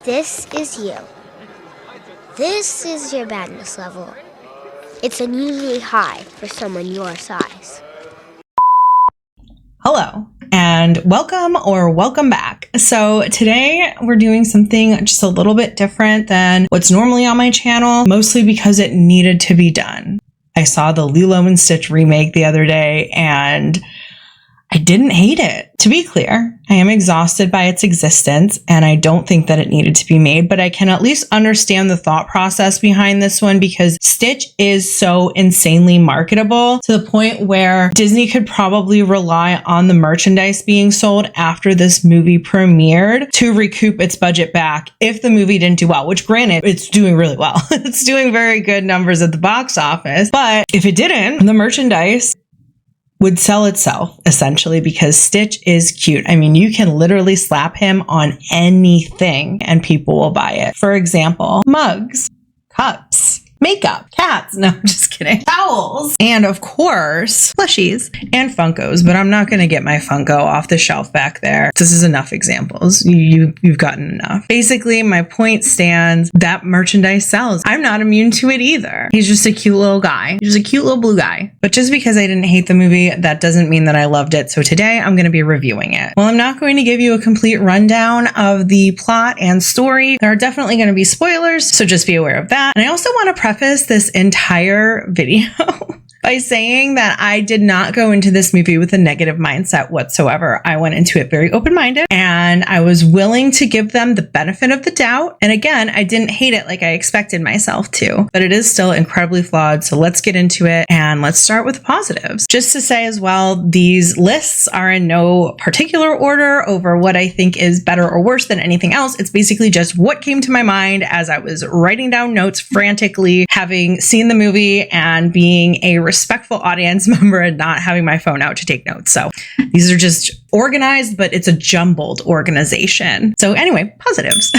This is you. This is your badness level. It's unusually high for someone your size. Hello and welcome back. So today we're doing something just a little bit different than what's normally on my channel, mostly because it needed to be done. I saw the Lilo and Stitch remake the other day and I didn't hate it. To be clear, I am exhausted by its existence and I don't think that it needed to be made, but I can at least understand the thought process behind this one because Stitch is so insanely marketable to the point where Disney could probably rely on the merchandise being sold after this movie premiered to recoup its budget back if the movie didn't do well, which granted, it's doing really well. It's doing very good numbers at the box office, but if it didn't, the merchandise would sell itself essentially because Stitch is cute. I mean, you can literally slap him on anything and people will buy it. For example, mugs, cups, makeup, cats. No, I'm just kidding. Towels. And of course, plushies and Funkos, but I'm not going to get my Funko off the shelf back there. This is enough examples. You've gotten enough. Basically, my point stands that merchandise sells. I'm not immune to it either. He's just a cute little guy. He's just a cute little blue guy. But just because I didn't hate the movie, that doesn't mean that I loved it. So today I'm going to be reviewing it. Well, I'm not going to give you a complete rundown of the plot and story. There are definitely going to be spoilers, so just be aware of that. And I also want to preface this entire video by saying that I did not go into this movie with a negative mindset whatsoever. I went into it very open-minded and I was willing to give them the benefit of the doubt. And again, I didn't hate it like I expected myself to, but it is still incredibly flawed. So let's get into it and let's start with positives. Just to say as well, these lists are in no particular order over what I think is better or worse than anything else. It's basically just what came to my mind as I was writing down notes frantically, having seen the movie and being a respectful audience member and not having my phone out to take notes. So these are just organized, but it's a jumbled organization. So anyway, positives.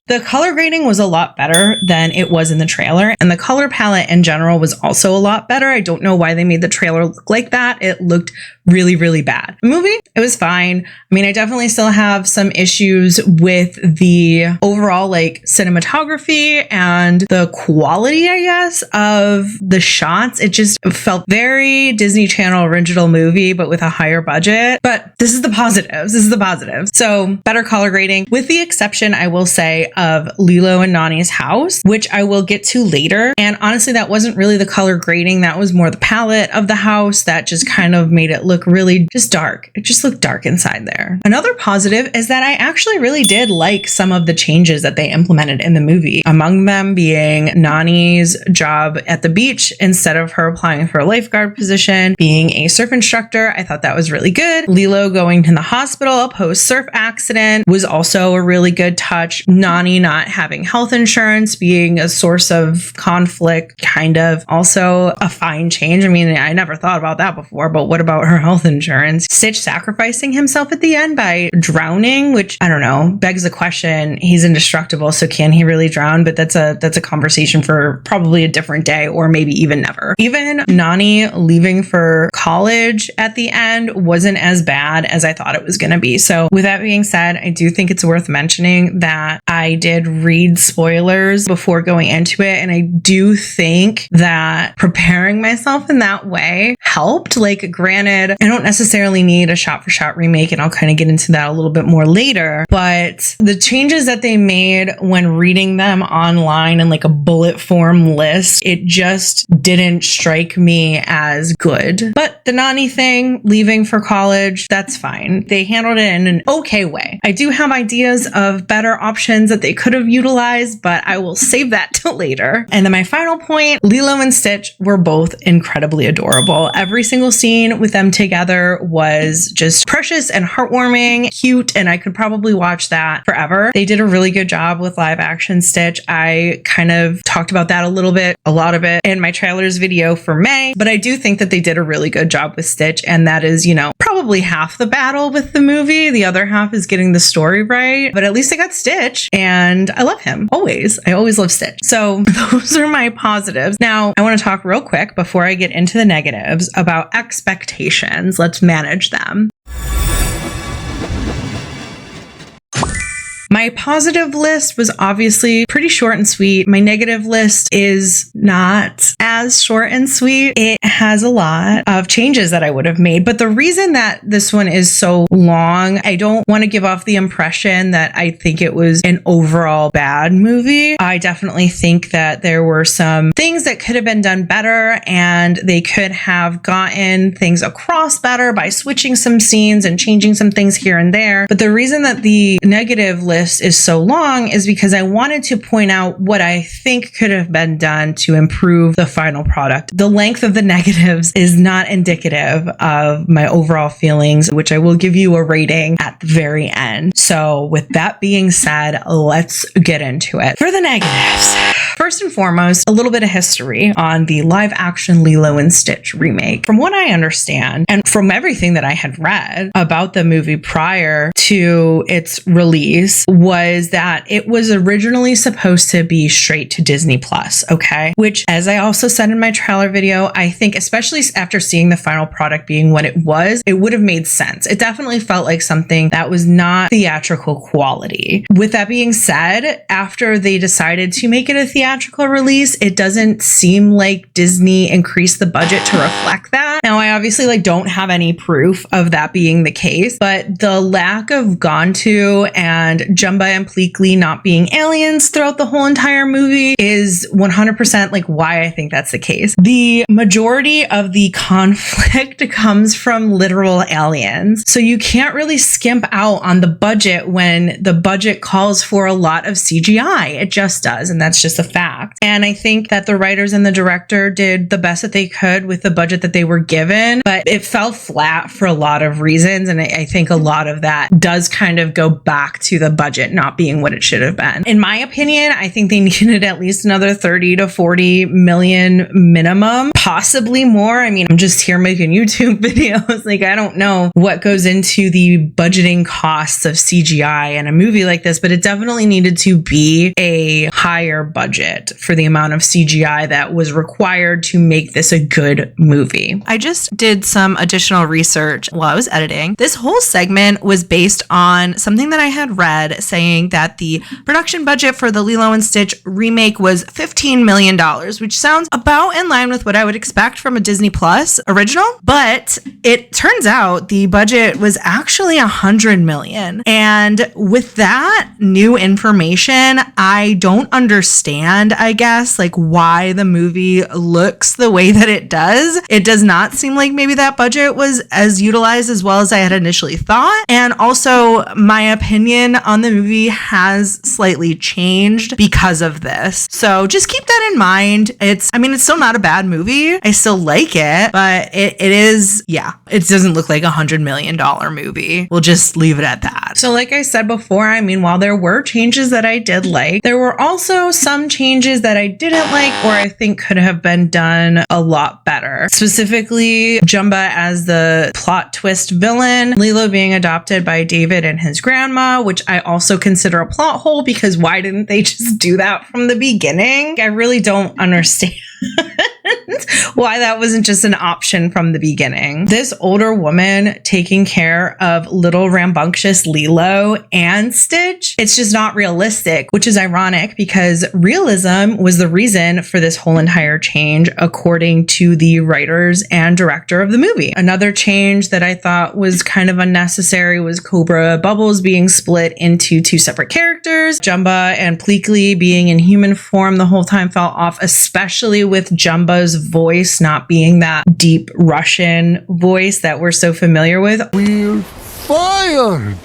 The color grading was a lot better than it was in the trailer, and the color palette in general was also a lot better. I don't know why they made the trailer look like that. It looked really, really bad. The movie, it was fine. I mean, I definitely still have some issues with the overall cinematography and the quality, I guess, of the shots. It just felt very Disney Channel original movie, but with a higher budget. But this is the positives. This is the positives. So better color grading, with the exception, I will say, of Lilo and Nani's house, which I will get to later. And honestly, that wasn't really the color grading. That was more the palette of the house that just kind of made it look really just dark. It just looked dark inside there. Another positive is that I actually really did like some of the changes that they implemented in the movie. Among them being Nani's job at the beach instead of her applying for a lifeguard position, being a surf instructor. I thought that was really good. Lilo going to the hospital post surf accident was also a really good touch. Nani not having health insurance being a source of conflict, kind of also a fine change. I mean, I never thought about that before, but what about her health insurance? Stitch sacrificing himself at the end by drowning, which I don't know, begs the question. He's indestructible, so can he really drown? But that's a conversation for probably a different day or maybe even never. Even Nani leaving for college at the end wasn't as bad as I thought it was going to be. So with that being said, I do think it's worth mentioning that I did read spoilers before going into it. And I do think that preparing myself in that way helped. Like, granted, I don't necessarily need a shot-for-shot remake, and I'll kind of get into that a little bit more later. But the changes that they made when reading them online in like a bullet form list, it just didn't strike me as good. But the Nani thing, leaving for college, that's fine. They handled it in an okay way. I do have ideas of better options that they could have utilized, but I will save that till later. And then my final point, Lilo and Stitch were both incredibly adorable. Every single scene with them together was just precious and heartwarming, cute, and I could probably watch that forever. They did a really good job with live action Stitch. I kind of talked about that a lot of it in my trailers video for May, but I do think that they did a really good job with Stitch, and that is, probably half the battle with the movie. The other half is getting the story right, but at least I got Stitch, and I love him. Always. I always love Stitch. So those are my positives. Now, I want to talk real quick before I get into the negatives about expectations. Let's manage them. My positive list was obviously pretty short and sweet. My negative list is not as short and sweet. It has a lot of changes that I would have made. But the reason that this one is so long, I don't want to give off the impression that I think it was an overall bad movie. I definitely think that there were some things that could have been done better, and they could have gotten things across better by switching some scenes and changing some things here and there. But the reason that the negative list is so long is because I wanted to point out what I think could have been done to improve the final product. The length of the negatives is not indicative of my overall feelings, which I will give you a rating at the very end. So with that being said, let's get into it. For the negatives, first and foremost, a little bit of history on the live action Lilo and Stitch remake. From what I understand, and from everything that I had read about the movie prior to its release, was that it was originally supposed to be straight to Disney Plus, okay? Which, as I also said in my trailer video, I think especially after seeing the final product being what it would have made sense. It definitely felt like something that was not theatrical quality. With that being said, after they decided to make it a theatrical release, it doesn't seem like Disney increased the budget to reflect that. Now, I obviously don't have any proof of that being the case, but the lack of Gontu and Jumba and Pleakley not being aliens throughout the whole entire movie is 100% why I think that's the case. The majority of the conflict comes from literal aliens. So you can't really skimp out on the budget when the budget calls for a lot of CGI. It just does. And that's just a fact. And I think that the writers and the director did the best that they could with the budget that they were given, but it fell flat for a lot of reasons. And I think a lot of that does kind of go back to the budget not being what it should have been. In my opinion, I think they needed at least another 30 to 40 million minimum, possibly more. I mean, I'm just here making YouTube videos. I don't know what goes into the budgeting costs of CGI in a movie like this, but it definitely needed to be a higher budget for the amount of CGI that was required to make this a good movie. I just did some additional research while I was editing. This whole segment was based on something that I had read saying that the production budget for the Lilo and Stitch remake was $15 million, which sounds about in line with what I would expect from a Disney Plus original. But it turns out the budget was actually $100 million. And with that new information, I don't understand, I guess, why the movie looks the way that it does. It does not seem like maybe that budget was as utilized as well as I had initially thought. And also, my opinion on the movie has slightly changed because of this. So just keep that in mind. It's still not a bad movie. I still like it, but it doesn't look like $100 million movie. We'll just leave it at that. So like I said before, while there were changes that I did like, there were also some changes that I didn't like or I think could have been done a lot better. Specifically, Jumba as the plot twist villain, Lilo being adopted by David and his grandma, which I also consider a plot hole because why didn't they just do that from the beginning? I really don't understand why that wasn't just an option from the beginning. This older woman taking care of little rambunctious Lilo and Stitch, it's just not realistic, which is ironic because realism was the reason for this whole entire change, according to the writers and director of the movie. Another change that I thought was kind of unnecessary was Cobra Bubbles being split into two separate characters. Jumba and Pleakley being in human form the whole time fell off, especially with Jumba's voice not being that deep Russian voice that we're so familiar with. We're fired!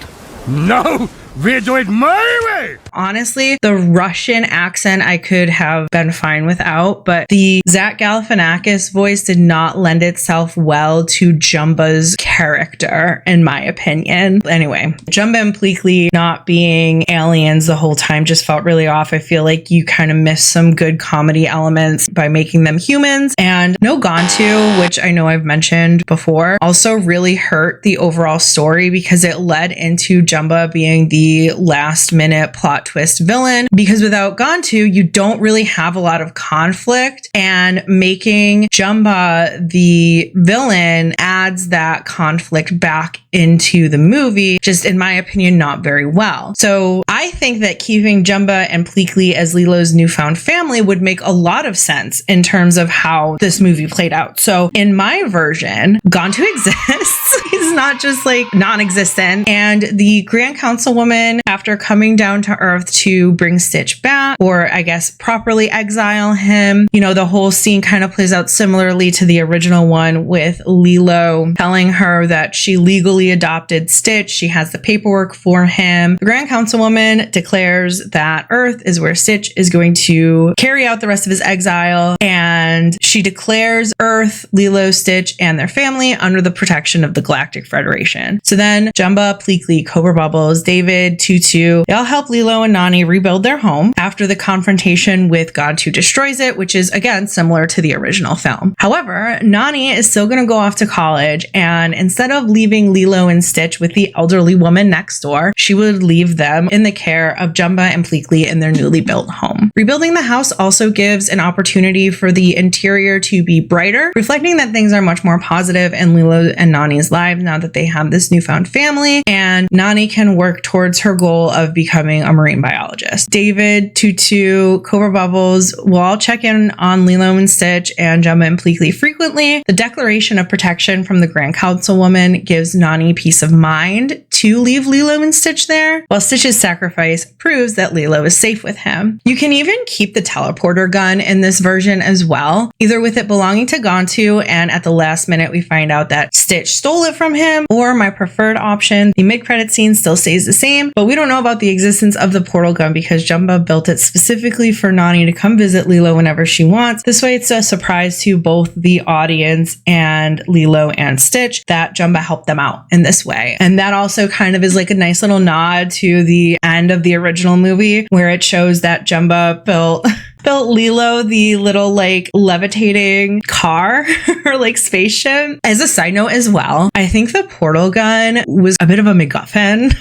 No! We do it my way! Honestly, the Russian accent I could have been fine without, but the Zach Galifianakis voice did not lend itself well to Jumba's character, in my opinion. Anyway, Jumba and Pleakley not being aliens the whole time just felt really off. I feel like you kind of missed some good comedy elements by making them humans. And no Gontu, which I know I've mentioned before, also really hurt the overall story because it led into Jumba being the the last minute plot twist villain, because without Gantu, you don't really have a lot of conflict, and making Jumba the villain adds that conflict back into the movie, just in my opinion, not very well. So I think that keeping Jumba and Pleakley as Lilo's newfound family would make a lot of sense in terms of how this movie played out. So in my version, Gantu exists. He's not just like non-existent. And the Grand Councilwoman, after coming down to Earth to bring Stitch back, or I guess properly exile him, you know, the whole scene kind of plays out similarly to the original one, with Lilo telling her that she legally adopted Stitch. She has the paperwork for him. The Grand Councilwoman declares that Earth is where Stitch is going to carry out the rest of his exile, and she declares Earth, Lilo, Stitch, and their family under the protection of the Galactic Federation. So then Jumba, Pleakley, Cobra Bubbles, David, Tutu, they all help Lilo and Nani rebuild their home after the confrontation with Gantu destroys it, which is again similar to the original film. However, Nani is still going to go off to college, and instead of leaving Lilo and Stitch with the elderly woman next door, she would leave them in the care of Jumba and Pleakley in their newly built home. Rebuilding the house also gives an opportunity for the interior to be brighter, reflecting that things are much more positive in Lilo and Nani's lives now that they have this newfound family, and Nani can work towards her goal of becoming a marine biologist. David, Tutu, Cobra Bubbles will all check in on Lilo and Stitch and Jumba and Pleakley frequently. The declaration of protection from the Grand Councilwoman gives Nani peace of mind to leave Lilo and Stitch there, while Stitch's sacrifice proves that Lilo is safe with him. You can even keep the teleporter gun in this version as well, either with it belonging to Gantu and at the last minute we find out that Stitch stole it from him, or my preferred option, the mid-credit scene still stays the same, but we don't know about the existence of the portal gun because Jumba built it specifically for Nani to come visit Lilo whenever she wants. This way it's a surprise to both the audience and Lilo and Stitch that Jumba helped them out in this way. And that also kind of is like a nice little nod to the end of the original movie, where it shows that Jumba built Lilo the little like levitating car or like spaceship. As a side note as well, I think the portal gun was a bit of a MacGuffin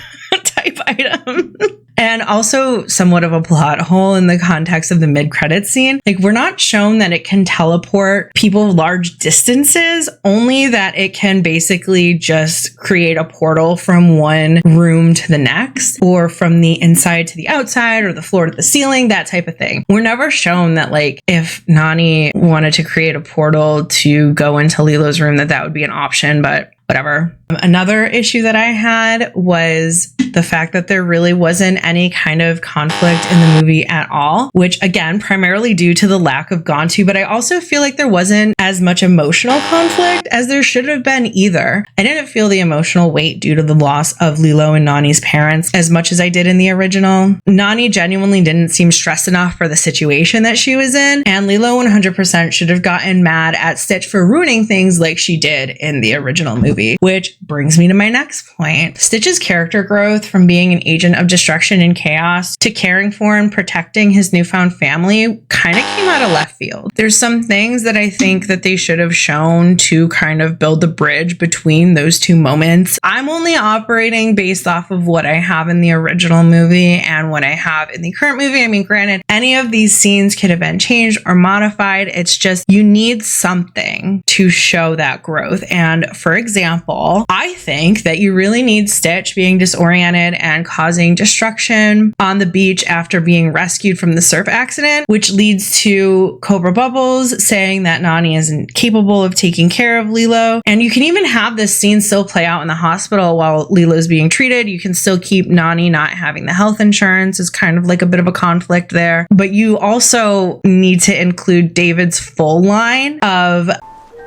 type item. And also somewhat of a plot hole in the context of the mid-credits scene. Like, we're not shown that it can teleport people large distances, only that it can basically just create a portal from one room to the next, or from the inside to the outside, or the floor to the ceiling, that type of thing. We're never shown that, like, if Nani wanted to create a portal to go into Lilo's room, that would be an option, but whatever. Another issue that I had was the fact that there really wasn't any kind of conflict in the movie at all, which again, primarily due to the lack of Gantu, but I also feel like there wasn't as much emotional conflict as there should have been either. I didn't feel the emotional weight due to the loss of Lilo and Nani's parents as much as I did in the original. Nani genuinely didn't seem stressed enough for the situation that she was in, and Lilo 100% should have gotten mad at Stitch for ruining things like she did in the original movie, which brings me to my next point. Stitch's character growth from being an agent of destruction and chaos to caring for and protecting his newfound family kind of came out of left field. There's some things that I think that they should have shown to kind of build the bridge between those two moments. I'm only operating based off of what I have in the original movie and what I have in the current movie. I mean, granted, any of these scenes could have been changed or modified. It's just you need something to show that growth. And for example, I think that you really need Stitch being disoriented and causing destruction on the beach after being rescued from the surf accident, which leads to Cobra Bubbles saying that Nani isn't capable of taking care of Lilo. And you can even have this scene still play out in the hospital while Lilo's being treated. You can still keep Nani not having the health insurance. It's kind of like a bit of a conflict there. But you also need to include David's full line of,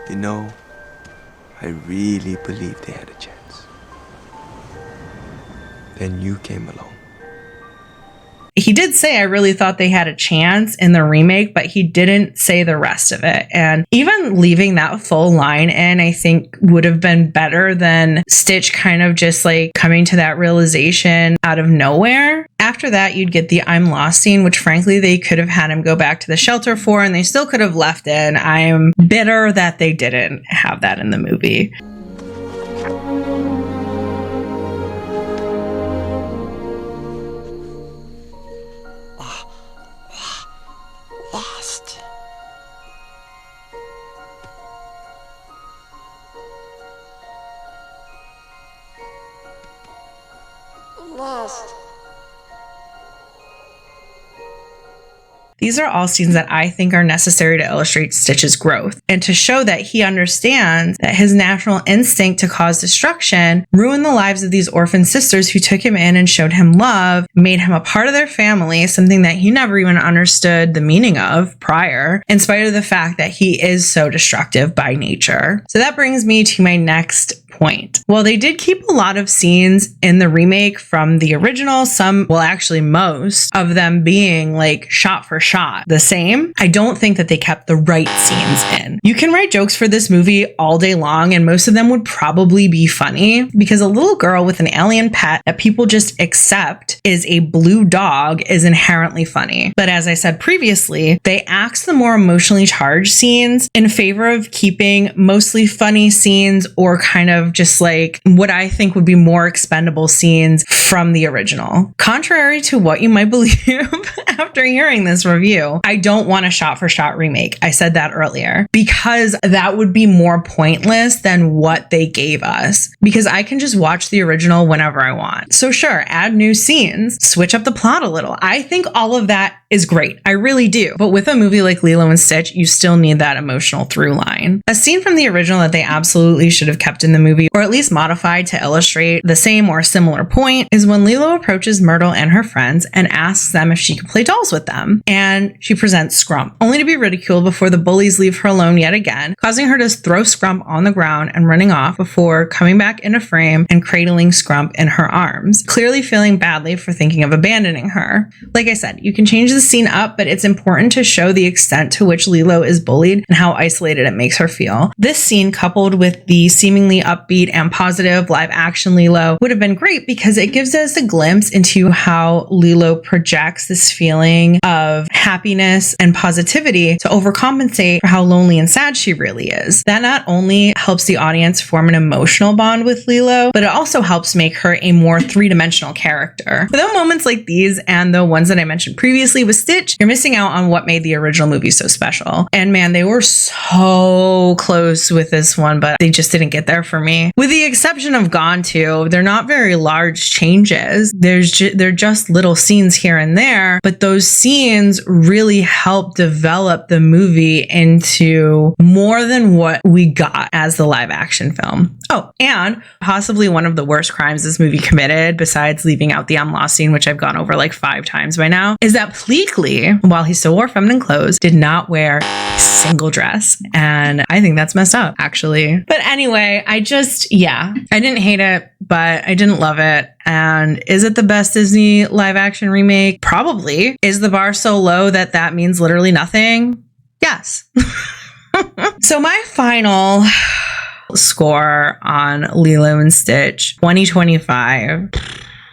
you know, I really believed they had a chance. Then you came along. he did say, I really thought they had a chance in the remake, but he didn't say the rest of it. And even leaving that full line in, I think would have been better than Stitch kind of just like coming to that realization out of nowhere. After that, you'd get the I'm lost scene, which frankly, they could have had him go back to the shelter for, and they still could have left in. I am bitter that they didn't have that in the movie. These are all scenes that I think are necessary to illustrate Stitch's growth and to show that he understands that his natural instinct to cause destruction ruined the lives of these orphan sisters who took him in and showed him love, made him a part of their family, something that he never even understood the meaning of prior, in spite of the fact that he is so destructive by nature. So that brings me to my next point. Well, they did keep a lot of scenes in the remake from the original, some, well, actually most of them being like shot for shot the same. I don't think that they kept the right scenes in. You can write jokes for this movie all day long, and most of them would probably be funny because a little girl with an alien pet that people just accept is a blue dog is inherently funny. But as I said previously, they axed the more emotionally charged scenes in favor of keeping mostly funny scenes or kind of just like what I think would be more expendable scenes from the original. Contrary to what you might believe after hearing this review, I don't want a shot-for-shot remake. I said that earlier because that would be more pointless than what they gave us, because I can just watch the original whenever I want. So sure, add new scenes, switch up the plot a little. I think all of that is great. I really do. But with a movie like Lilo and Stitch, you still need that emotional through line. A scene from the original that they absolutely should have kept in the movie, or at least modified to illustrate the same or similar point, is when Lilo approaches Myrtle and her friends and asks them if she can play dolls with them. And she presents Scrump, only to be ridiculed before the bullies leave her alone yet again, causing her to throw Scrump on the ground and running off before coming back into frame and cradling Scrump in her arms, clearly feeling badly for thinking of abandoning her. Like I said, you can change the scene up, but it's important to show the extent to which Lilo is bullied and how isolated it makes her feel. This scene, coupled with the seemingly upbeat and positive live action Lilo, would have been great because it gives us a glimpse into how Lilo projects this feeling of happiness and positivity to overcompensate for how lonely and sad she really is. That not only helps the audience form an emotional bond with Lilo, but it also helps make her a more three-dimensional character. Without moments like these and the ones that I mentioned previously with Stitch, you're missing out on what made the original movie so special. And man, they were so close with this one, but they just didn't get there for me. With the exception of Gone 2, they're not very large changes. They're just little scenes here and there, but those scenes really help develop the movie into more than what we got as the live action film. Oh, and possibly one of the worst crimes this movie committed, besides leaving out the I'm lost scene, which I've gone over like 5 times by now, is that Pleakley, while he still wore feminine clothes, did not wear a single dress. And I think that's messed up, actually. But anyway, I didn't hate it, but I didn't love it. And is it the best Disney live action remake? Probably. Is the bar so low that that means literally nothing? Yes. So my final score on Lilo and Stitch 2025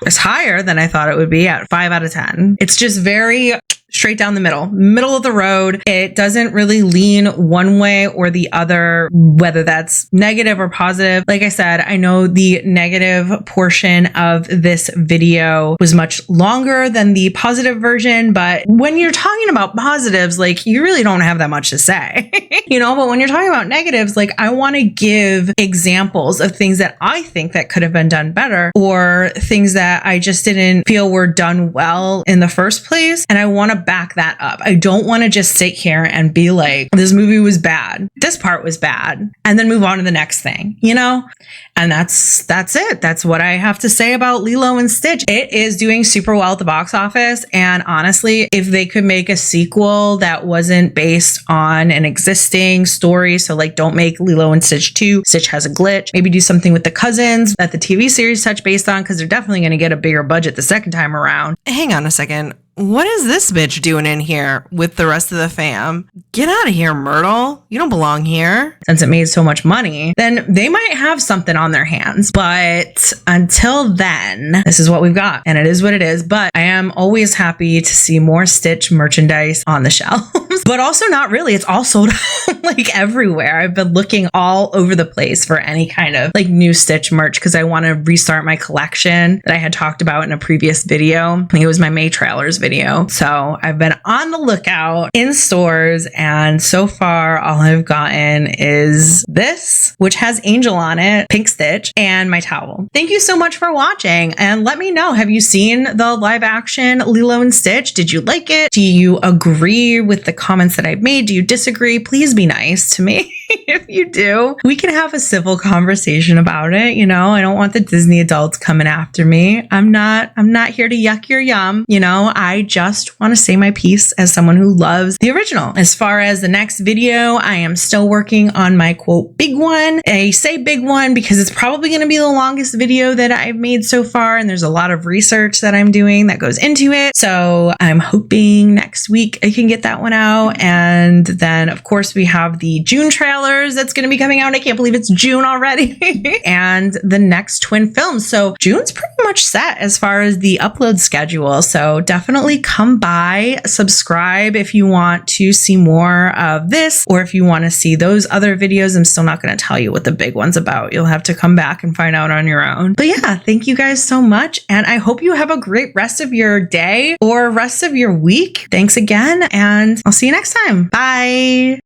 is higher than I thought it would be at 5 out of 10. It's just very straight down the middle of the road. It doesn't really lean one way or the other, whether that's negative or positive. Like I said, I know the negative portion of this video was much longer than the positive version, but when you're talking about positives, like you really don't have that much to say, but when you're talking about negatives, like I want to give examples of things that I think that could have been done better or things that I just didn't feel were done well in the first place. And I want to back that up. I don't want to just sit here and be like, this movie was bad, this part was bad, and then move on to the next thing, And that's it. That's what I have to say about Lilo and Stitch. It is doing super well at the box office. And honestly, if they could make a sequel that wasn't based on an existing story, so like don't make Lilo and Stitch 2, Stitch Has a Glitch, maybe do something with the cousins that the TV series touched based on, because they're definitely going to get a bigger budget the second time around. Hang on a second. What is this bitch doing in here with the rest of the fam? Get out of here, Myrtle. You don't belong here. Since it made so much money, then they might have something on their hands. But until then, this is what we've got. And it is what it is. But I am always happy to see more Stitch merchandise on the shelves. But also not really. It's all sold out. like everywhere. I've been looking all over the place for any kind of like new Stitch merch because I want to restart my collection that I had talked about in a previous video. I think it was my May trailers video. So I've been on the lookout in stores, and so far all I've gotten is this, which has Angel on it, pink Stitch, and my towel. Thank you so much for watching, and let me know, have you seen the live action Lilo and Stitch? Did you like it? Do you agree with the comments that I've made? Do you disagree? Please be nice to me. If you do, we can have a civil conversation about it. You know, I don't want the Disney adults coming after me. I'm not here to yuck your yum. You know, I just want to say my piece as someone who loves the original. As far as the next video, I am still working on my quote big one. I say big one because it's probably going to be the longest video that I've made so far. And there's a lot of research that I'm doing that goes into it. So I'm hoping next week I can get that one out. And then of course we have the June trailers that's going to be coming out. I can't believe it's June already. And the next twin films. So June's pretty much set as far as the upload schedule. So definitely come by, subscribe if you want to see more of this, or if you want to see those other videos. I'm still not going to tell you what the big one's about. You'll have to come back and find out on your own. But yeah, thank you guys so much. And I hope you have a great rest of your day or rest of your week. Thanks again. And I'll see you next time. Bye.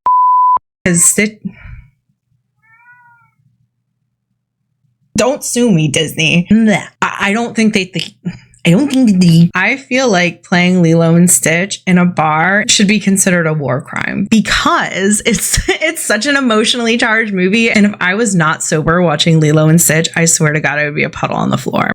Don't sue me, Disney. I don't think they think. I feel like playing Lilo and Stitch in a bar should be considered a war crime because it's such an emotionally charged movie. And if I was not sober watching Lilo and Stitch, I swear to God, I would be a puddle on the floor.